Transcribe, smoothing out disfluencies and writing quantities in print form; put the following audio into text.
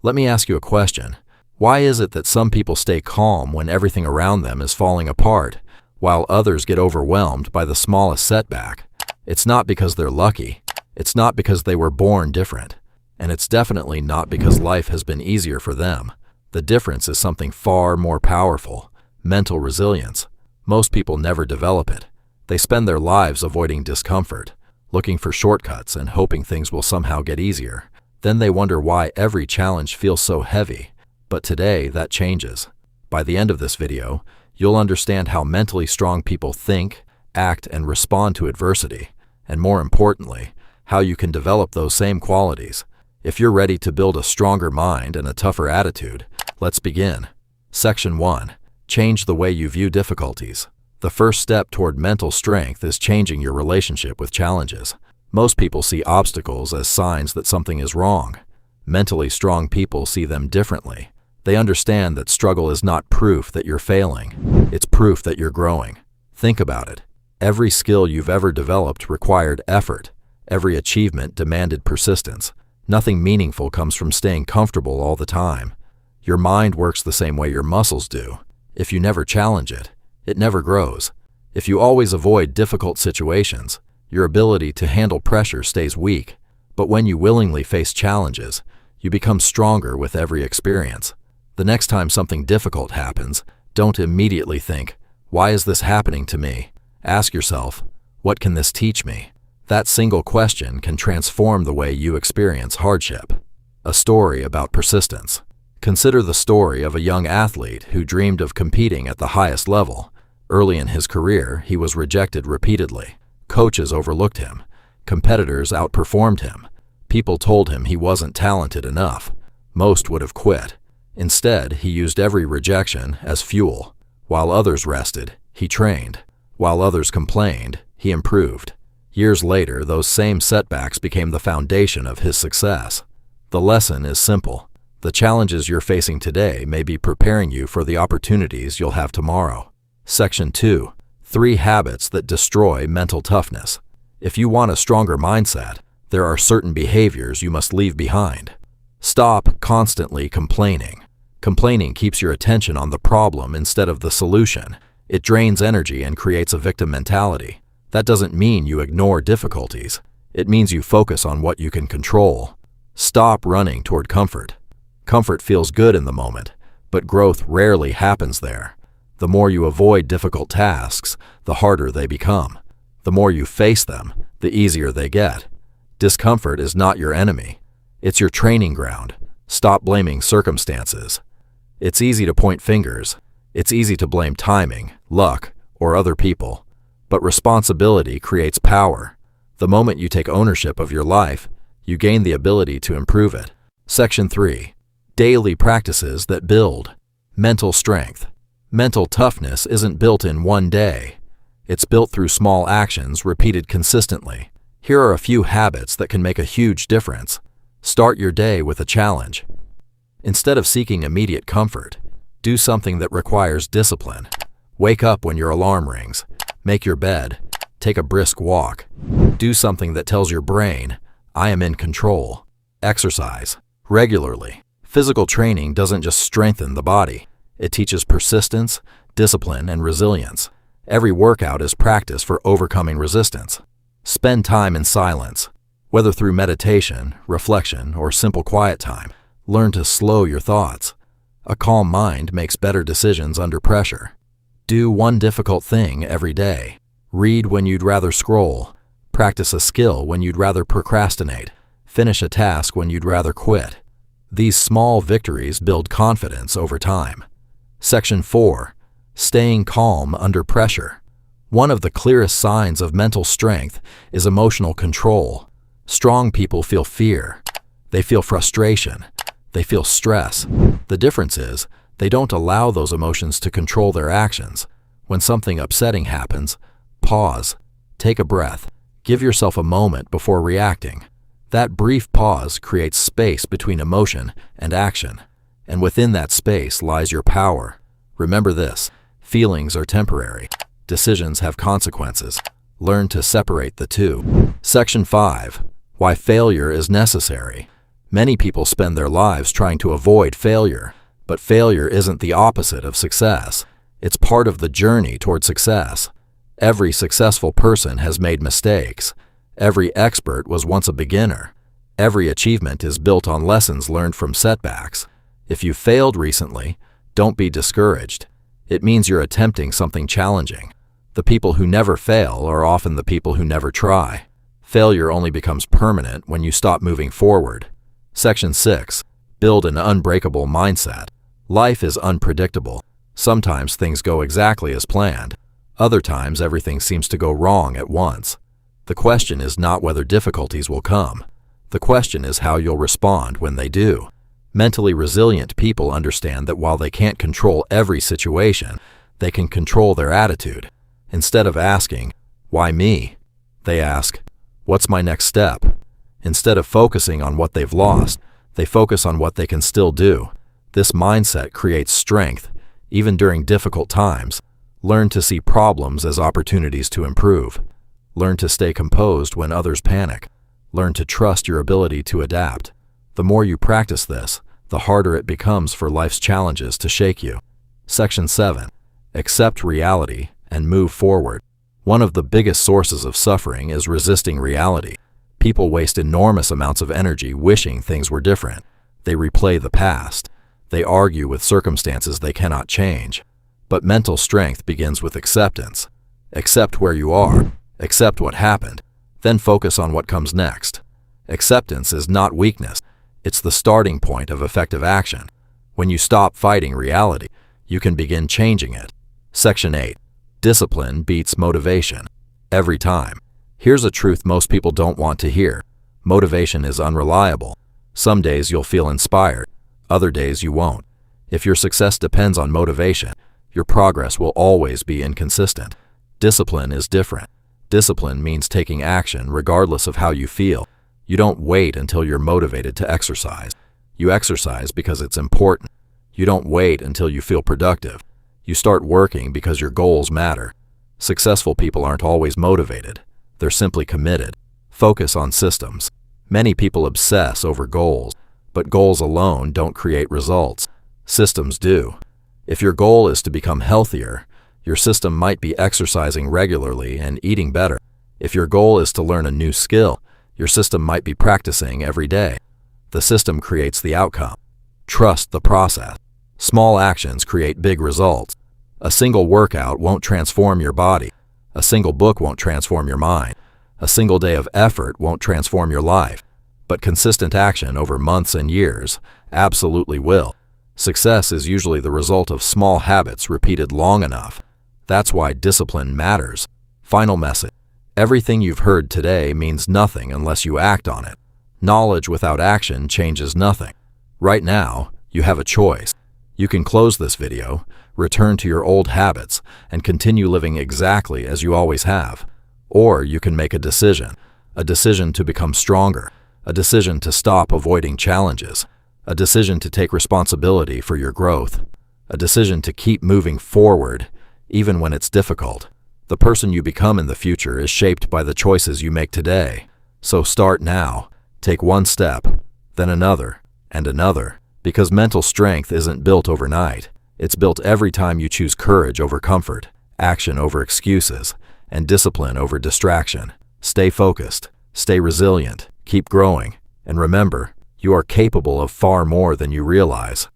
Let me ask you a question. Why is it that some people stay calm when everything around them is falling apart, while others get overwhelmed by the smallest setback? It's not because they're lucky. It's not because they were born different. And it's definitely not because life has been easier for them. The difference is something far more powerful: mental resilience. Most people never develop it. They spend their lives avoiding discomfort, looking for shortcuts and hoping things will somehow get easier. Then they wonder why every challenge feels so heavy. But today, that changes. By the end of this video, you'll understand how mentally strong people think, act, and respond to adversity, and more importantly, how you can develop those same qualities. If you're ready to build a stronger mind and a tougher attitude, let's begin. Section 1. Change the way you view difficulties. The first step toward mental strength is changing your relationship with challenges. Most people see obstacles as signs that something is wrong. Mentally strong people see them differently. They understand that struggle is not proof that you're failing. It's proof that you're growing. Think about it. Every skill you've ever developed required effort. Every achievement demanded persistence. Nothing meaningful comes from staying comfortable all the time. Your mind works the same way your muscles do. If you never challenge it, it never grows. If you always avoid difficult situations, your ability to handle pressure stays weak. But when you willingly face challenges, you become stronger with every experience. The next time something difficult happens, don't immediately think, "Why is this happening to me?" Ask yourself, "What can this teach me?" That single question can transform the way you experience hardship. A story about persistence. Consider the story of a young athlete who dreamed of competing at the highest level. Early in his career, he was rejected repeatedly. Coaches overlooked him. Competitors outperformed him. People told him he wasn't talented enough. Most would have quit. Instead, he used every rejection as fuel. While others rested, he trained. While others complained, he improved. Years later, those same setbacks became the foundation of his success. The lesson is simple. The challenges you're facing today may be preparing you for the opportunities you'll have tomorrow. Section 2. 3 habits that destroy mental toughness. If you want a stronger mindset, there are certain behaviors you must leave behind. Stop constantly complaining. Complaining keeps your attention on the problem instead of the solution. It drains energy and creates a victim mentality. That doesn't mean you ignore difficulties. It means you focus on what you can control. Stop running toward comfort. Comfort feels good in the moment, but growth rarely happens there. The more you avoid difficult tasks, the harder they become. The more you face them, the easier they get. Discomfort is not your enemy. It's your training ground. Stop blaming circumstances. It's easy to point fingers. It's easy to blame timing, luck, or other people. But responsibility creates power. The moment you take ownership of your life, you gain the ability to improve it. Section 3. Daily practices that build mental strength. Mental toughness isn't built in one day. It's built through small actions repeated consistently. Here are a few habits that can make a huge difference. Start your day with a challenge. Instead of seeking immediate comfort, do something that requires discipline. Wake up when your alarm rings. Make your bed. Take a brisk walk. Do something that tells your brain, "I am in control." Exercise regularly. Physical training doesn't just strengthen the body. It teaches persistence, discipline, and resilience. Every workout is practice for overcoming resistance. Spend time in silence. Whether through meditation, reflection, or simple quiet time, learn to slow your thoughts. A calm mind makes better decisions under pressure. Do one difficult thing every day. Read when you'd rather scroll. Practice a skill when you'd rather procrastinate. Finish a task when you'd rather quit. These small victories build confidence over time. Section 4. Staying calm under pressure. One of the clearest signs of mental strength is emotional control. Strong people feel fear. They feel frustration. They feel stress. The difference is, they don't allow those emotions to control their actions. When something upsetting happens, pause. Take a breath. Give yourself a moment before reacting. That brief pause creates space between emotion and action. And within that space lies your power. Remember this: feelings are temporary. Decisions have consequences. Learn to separate the two. Section 5. Why failure is necessary. Many people spend their lives trying to avoid failure, but failure isn't the opposite of success. It's part of the journey toward success. Every successful person has made mistakes. Every expert was once a beginner. Every achievement is built on lessons learned from setbacks. If you failed recently, don't be discouraged. It means you're attempting something challenging. The people who never fail are often the people who never try. Failure only becomes permanent when you stop moving forward. Section 6. Build an unbreakable mindset. Life is unpredictable. Sometimes things go exactly as planned. Other times everything seems to go wrong at once. The question is not whether difficulties will come. The question is how you'll respond when they do. Mentally resilient people understand that while they can't control every situation, they can control their attitude. Instead of asking, "Why me?" they ask, "What's my next step?" Instead of focusing on what they've lost, they focus on what they can still do. This mindset creates strength, even during difficult times. Learn to see problems as opportunities to improve. Learn to stay composed when others panic. Learn to trust your ability to adapt. The more you practice this, the harder it becomes for life's challenges to shake you. Section 7. Accept reality and move forward. One of the biggest sources of suffering is resisting reality. People waste enormous amounts of energy wishing things were different. They replay the past. They argue with circumstances they cannot change. But mental strength begins with acceptance. Accept where you are. Accept what happened. Then focus on what comes next. Acceptance is not weakness. It's the starting point of effective action. When you stop fighting reality, you can begin changing it. Section 8. Discipline beats motivation. Every time. Here's a truth most people don't want to hear. Motivation is unreliable. Some days you'll feel inspired. Other days you won't. If your success depends on motivation, your progress will always be inconsistent. Discipline is different. Discipline means taking action regardless of how you feel. You don't wait until you're motivated to exercise. You exercise because it's important. You don't wait until you feel productive. You start working because your goals matter. Successful people aren't always motivated. They're simply committed. Focus on systems. Many people obsess over goals, but goals alone don't create results. Systems do. If your goal is to become healthier, your system might be exercising regularly and eating better. If your goal is to learn a new skill, your system might be practicing every day. The system creates the outcome. Trust the process. Small actions create big results. A single workout won't transform your body. A single book won't transform your mind. A single day of effort won't transform your life. But consistent action over months and years absolutely will. Success is usually the result of small habits repeated long enough. That's why discipline matters. Final message. Everything you've heard today means nothing unless you act on it. Knowledge without action changes nothing. Right now, you have a choice. You can close this video, return to your old habits, and continue living exactly as you always have. Or you can make a decision to become stronger, a decision to stop avoiding challenges, a decision to take responsibility for your growth, a decision to keep moving forward, even when it's difficult. The person you become in the future is shaped by the choices you make today. So start now. Take one step, then another, and another. Because mental strength isn't built overnight. It's built every time you choose courage over comfort, action over excuses, and discipline over distraction. Stay focused, stay resilient, keep growing, and remember, you are capable of far more than you realize.